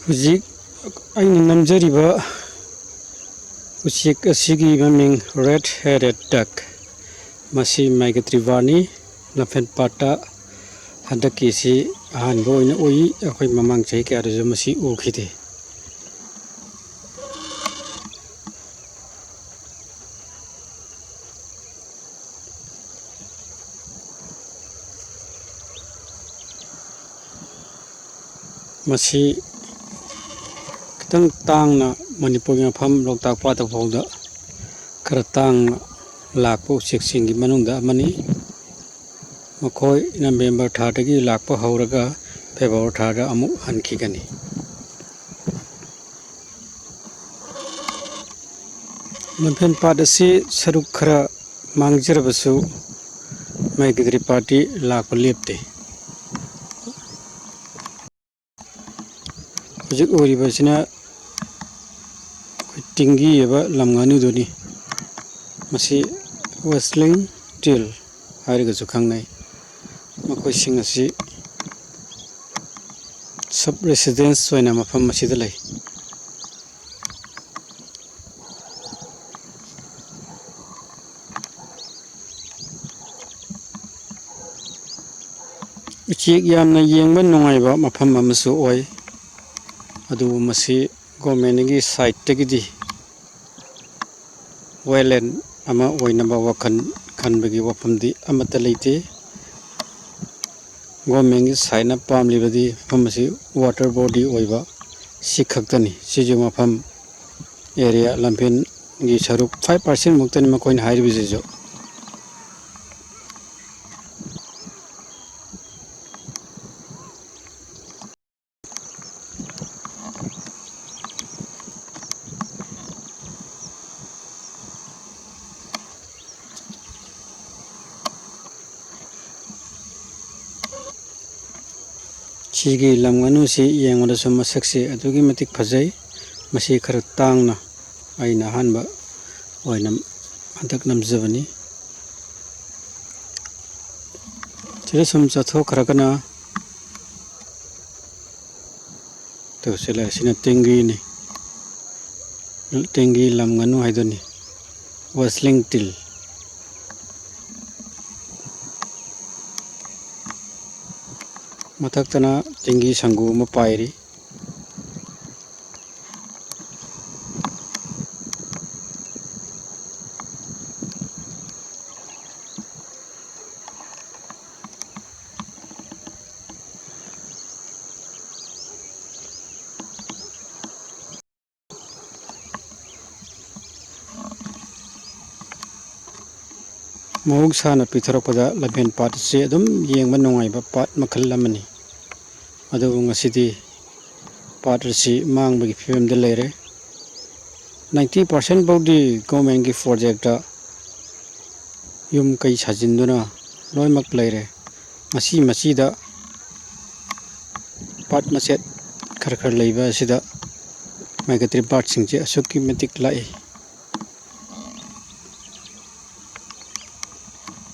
Hujik aina namjariba usiek asigi maming red-headed duck masi migratory lamphelpata handaki si ahanba oina oi akhoi mamang chahi kya rajo masi ukhide masi kitang tangna manipur mafam loktak pata phawda khara tangna lakpa usieksingi manungda amani makhoi November thadagi lakpa hauraga February thada amuk hankhigani lamphelpat asi saruk khara mangjarabasu migratory party lakpa lepte hujik oribasina tinggi eba lamnganu doni masi whistling teal harigasu khangnai makoi sing asi sub residence oina mafam masida lai uchiek yamna yengba nungaiba mafam amasu oi adu masi government gi side tagidi wetland ama oinaba wakhan khanbagi wafamdi amata leite government gi side na pamlibadi famasi water body oiba sikhaktani siju mafam area lamphen gi saruk 5% muktani makoin hairibijo Sigi lamnganu si yengwada suma saksi adugi matik phajai masi khara tangna aina hanba oina antak namjabani chile sum chathokhragana to sela sina tengi lamnganu haidoni whistling teal mataktana tengi sangu ma pairi Mahug sana pitharakpada lamphelpat se adum yengba nungaiba pat makhal lamani adu ngasidi pat si mangbagi fimda leire 90% baudi government gi project da yum kai sajinduna loimak leire masi da pat maset khar leiba sida migratory bird singje asukki matik lai